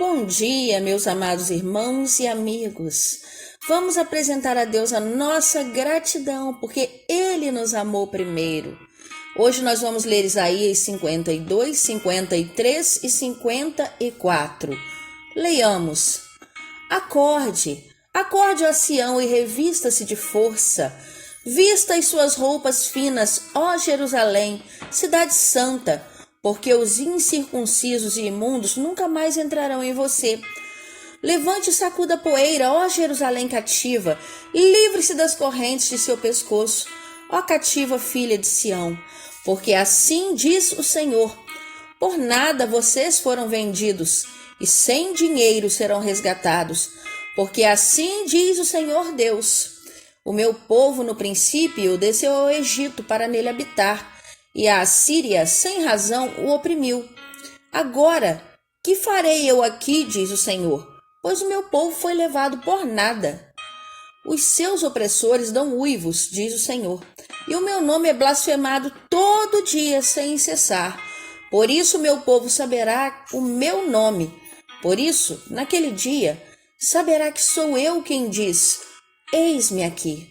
Bom dia, meus amados irmãos e amigos. Vamos apresentar a Deus a nossa gratidão, porque Ele nos amou primeiro. Hoje nós vamos ler Isaías 52, 53 e 54. Leiamos. Acorde, ó Sião, e revista-se de força. Vista as suas roupas finas, ó Jerusalém, cidade santa, porque os incircuncisos e imundos nunca mais entrarão em você. Levante e sacuda a poeira, ó Jerusalém cativa, livre-se das correntes de seu pescoço, ó cativa filha de Sião, porque assim diz o Senhor: por nada vocês foram vendidos, e sem dinheiro serão resgatados, porque assim diz o Senhor Deus: o meu povo no princípio desceu ao Egito para nele habitar, e a Assíria sem razão o oprimiu. Agora, que farei eu aqui, diz o Senhor, pois o meu povo foi levado por nada. Os seus opressores dão uivos, diz o Senhor, e o meu nome é blasfemado todo dia sem cessar. Por isso o meu povo saberá o meu nome. Por isso, naquele dia, saberá que sou eu quem diz: eis-me aqui.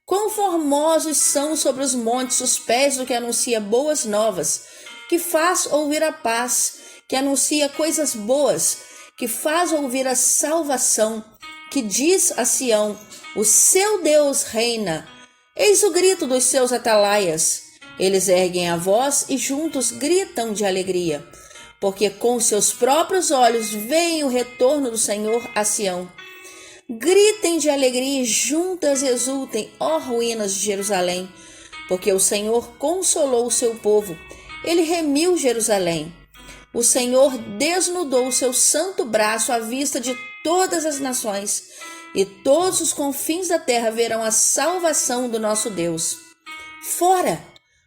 Quão formosos são sobre os montes os pés do que anuncia boas novas, que faz ouvir a paz, que anuncia coisas boas, que faz ouvir a salvação, que diz a Sião: o seu Deus reina. Eis o grito dos seus atalaias. Eles erguem a voz e juntos gritam de alegria, porque com seus próprios olhos veem o retorno do Senhor a Sião. Gritem de alegria e juntas exultem, ó ruínas de Jerusalém, porque o Senhor consolou o seu povo, ele remiu Jerusalém. O Senhor desnudou o seu santo braço à vista de todas as nações, e todos os confins da terra verão a salvação do nosso Deus. Fora,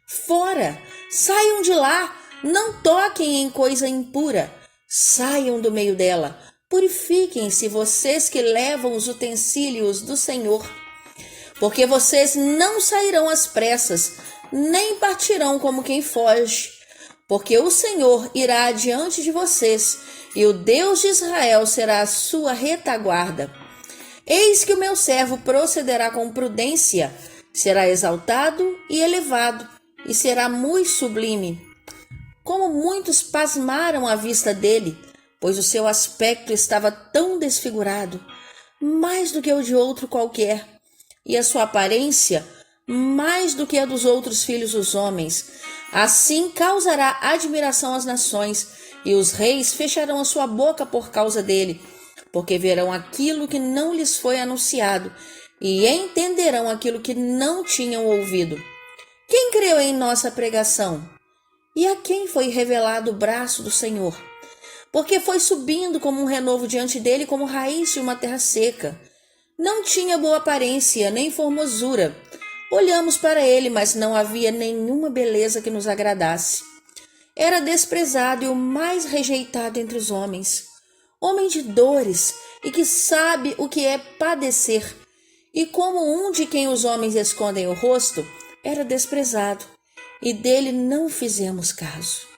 fora, saiam de lá, não toquem em coisa impura, saiam do meio dela. Purifiquem-se vocês que levam os utensílios do Senhor, porque vocês não sairão às pressas, nem partirão como quem foge, porque o Senhor irá adiante de vocês, e o Deus de Israel será a sua retaguarda. Eis que o meu servo procederá com prudência, será exaltado e elevado, e será muito sublime. Como muitos pasmaram à vista dele, pois o seu aspecto estava tão desfigurado, mais do que o de outro qualquer, e a sua aparência mais do que a dos outros filhos dos homens. Assim causará admiração às nações, e os reis fecharão a sua boca por causa dele, porque verão aquilo que não lhes foi anunciado, e entenderão aquilo que não tinham ouvido. Quem creu em nossa pregação? E a quem foi revelado o braço do Senhor? Porque foi subindo como um renovo diante dele, como raiz de uma terra seca. Não tinha boa aparência, nem formosura. Olhamos para ele, mas não havia nenhuma beleza que nos agradasse. Era desprezado e o mais rejeitado entre os homens. Homem de dores e que sabe o que é padecer. E como um de quem os homens escondem o rosto, era desprezado, e dele não fizemos caso.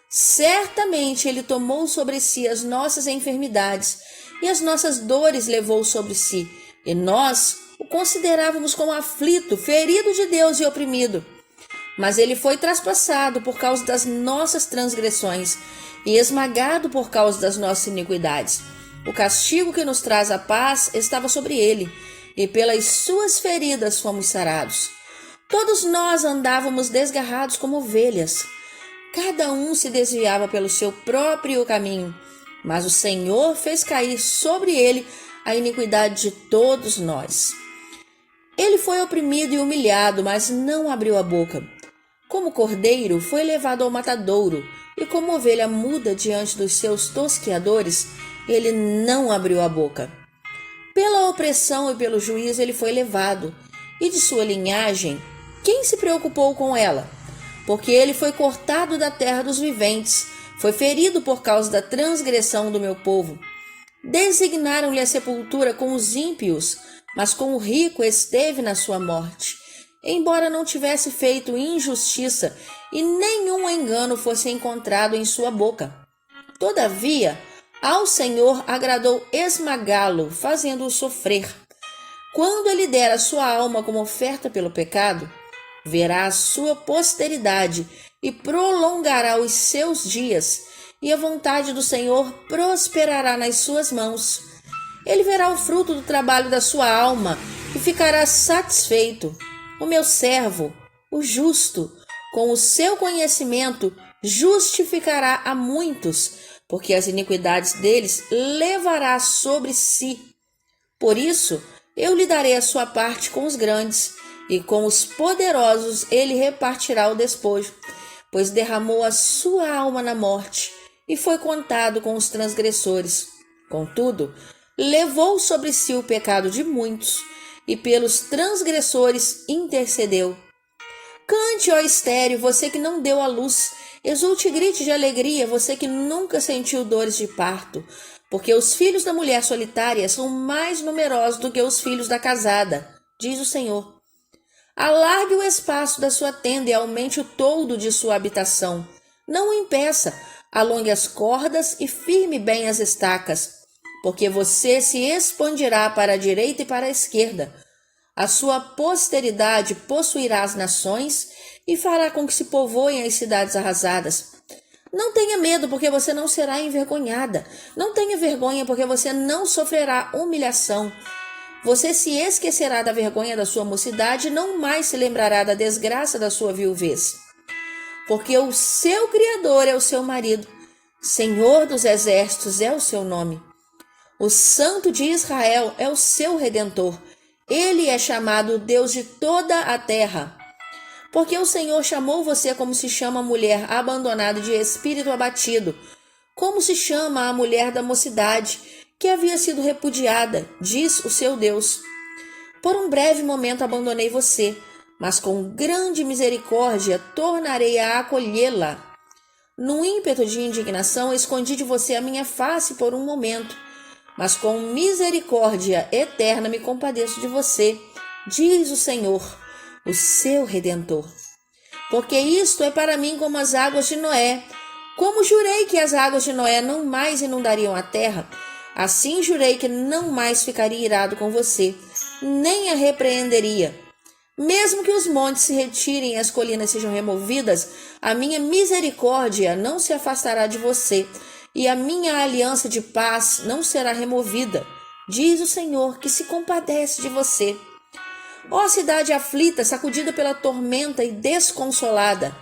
Certamente ele tomou sobre si as nossas enfermidades e as nossas dores levou sobre si, e nós o considerávamos como aflito, ferido de Deus e oprimido. Mas ele foi traspassado por causa das nossas transgressões e esmagado por causa das nossas iniquidades. O castigo que nos traz a paz estava sobre ele, e pelas suas feridas fomos sarados. Todos nós andávamos desgarrados como ovelhas. Cada um se desviava pelo seu próprio caminho, mas o Senhor fez cair sobre ele a iniquidade de todos nós. Ele foi oprimido e humilhado, mas não abriu a boca. Como cordeiro foi levado ao matadouro, e como ovelha muda diante dos seus tosqueadores, ele não abriu a boca. Pela opressão e pelo juízo ele foi levado, e de sua linhagem, quem se preocupou com ela? Porque ele foi cortado da terra dos viventes, foi ferido por causa da transgressão do meu povo. Designaram-lhe a sepultura com os ímpios, mas com o rico esteve na sua morte, embora não tivesse feito injustiça e nenhum engano fosse encontrado em sua boca. Todavia, Ao Senhor agradou esmagá-lo, fazendo-o sofrer. Quando ele der a sua alma como oferta pelo pecado, verá a sua posteridade e prolongará os seus dias, e a vontade do Senhor prosperará nas suas mãos. Ele verá o fruto do trabalho da sua alma e ficará satisfeito. O meu servo, o justo, com o seu conhecimento, justificará a muitos, porque as iniquidades deles levará sobre si. Por isso, eu lhe darei a sua parte com os grandes, e com os poderosos ele repartirá o despojo, pois derramou a sua alma na morte, e foi contado com os transgressores. Contudo, levou sobre si o pecado de muitos, e pelos transgressores intercedeu. Cante, ó estéril, você que não deu à luz, exulte e grite de alegria, você que nunca sentiu dores de parto, porque os filhos da mulher solitária são mais numerosos do que os filhos da casada, diz o Senhor. Alargue o espaço da sua tenda e aumente o toldo de sua habitação. Não o impeça, alongue as cordas e firme bem as estacas, porque você se expandirá para a direita e para a esquerda. A sua posteridade possuirá as nações e fará com que se povoem as cidades arrasadas. Não tenha medo, porque você não será envergonhada. Não tenha vergonha, porque você não sofrerá humilhação. Você se esquecerá da vergonha da sua mocidade e não mais se lembrará da desgraça da sua viuvez. Porque o seu Criador é o seu marido, Senhor dos exércitos é o seu nome. O Santo de Israel é o seu Redentor. Ele é chamado Deus de toda a terra. Porque o Senhor chamou você como se chama a mulher abandonada de espírito abatido, como se chama a mulher da mocidade, que havia sido repudiada, diz o seu Deus. Por um breve momento abandonei você, mas com grande misericórdia tornarei a acolhê-la. No ímpeto de indignação, escondi de você a minha face por um momento, mas com misericórdia eterna me compadeço de você, diz o Senhor, o seu Redentor. Porque isto é para mim como as águas de Noé. Como jurei que as águas de Noé não mais inundariam a terra, assim jurei que não mais ficaria irado com você, nem a repreenderia. Mesmo que os montes se retirem e as colinas sejam removidas, a minha misericórdia não se afastará de você, e a minha aliança de paz não será removida, diz o Senhor, que se compadece de você. Ó cidade aflita, sacudida pela tormenta e desconsolada,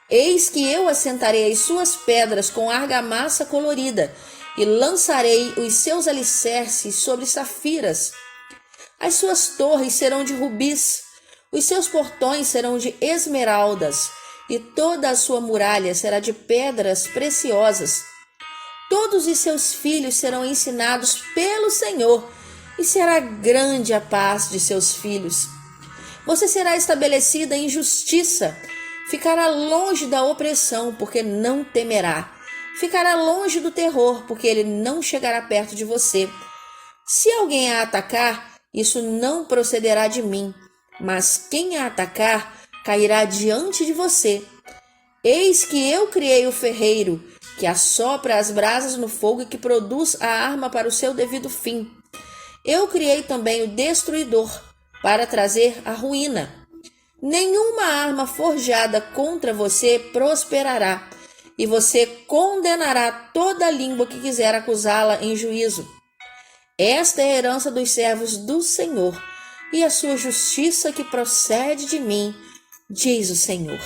eis que eu assentarei as suas pedras com argamassa colorida e lançarei os seus alicerces sobre safiras. As suas torres serão de rubis, os seus portões serão de esmeraldas e toda a sua muralha será de pedras preciosas. Todos os seus filhos serão ensinados pelo Senhor, e será grande a paz de seus filhos. Você será estabelecida em justiça, ficará longe da opressão, porque não temerá. Ficará longe do terror, porque ele não chegará perto de você. Se alguém a atacar, isso não procederá de mim, mas quem a atacar cairá diante de você. Eis que eu criei o ferreiro, que assopra as brasas no fogo e que produz a arma para o seu devido fim. Eu criei também o destruidor, para trazer a ruína. Nenhuma arma forjada contra você prosperará, e você condenará toda a língua que quiser acusá-la em juízo. Esta é a herança dos servos do Senhor, e a sua justiça que procede de mim, diz o Senhor.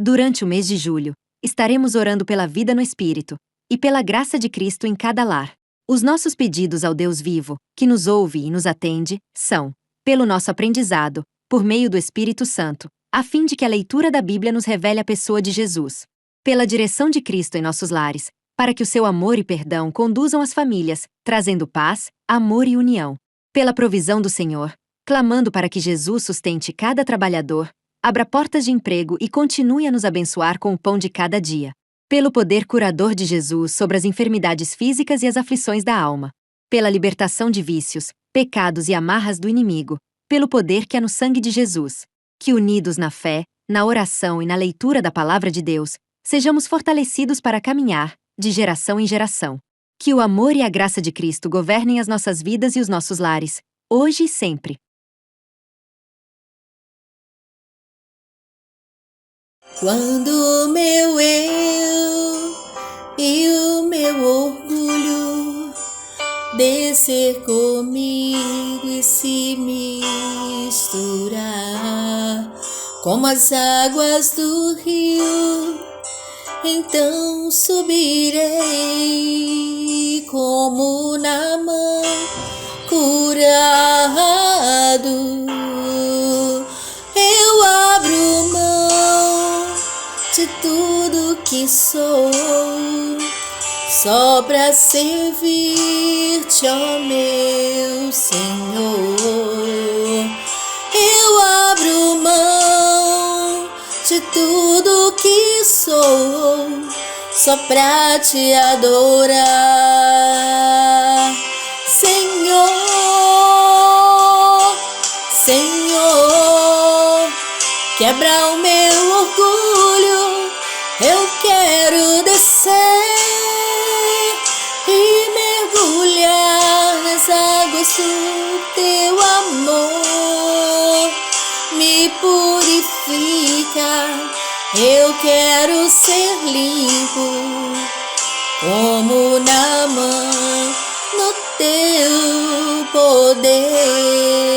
Durante o mês de julho, estaremos orando pela vida no Espírito e pela graça de Cristo em cada lar. Os nossos pedidos ao Deus vivo, que nos ouve e nos atende, são: pelo nosso aprendizado, por meio do Espírito Santo, a fim de que a leitura da Bíblia nos revele a pessoa de Jesus; pela direção de Cristo em nossos lares, para que o seu amor e perdão conduzam as famílias, trazendo paz, amor e união; pela provisão do Senhor, clamando para que Jesus sustente cada trabalhador, abra portas de emprego e continue a nos abençoar com o pão de cada dia; pelo poder curador de Jesus sobre as enfermidades físicas e as aflições da alma; pela libertação de vícios, pecados e amarras do inimigo, pelo poder que há no sangue de Jesus; que unidos na fé, na oração e na leitura da Palavra de Deus, sejamos fortalecidos para caminhar, de geração em geração. Que o amor e a graça de Cristo governem as nossas vidas e os nossos lares, hoje e sempre. Quando o meu eu e o meu orgulho descer comigo e se misturar como as águas do rio, então subirei como Naamã curado. Eu abro mão de tudo que sou, só pra servir-te, ó meu Senhor. Eu abro mão de tudo que sou, só pra te adorar, Senhor, Senhor. Quebra o meu orgulho, eu quero descer e mergulhar nas águas do teu amor. Me purifica, eu quero ser limpo como Naamã no teu poder.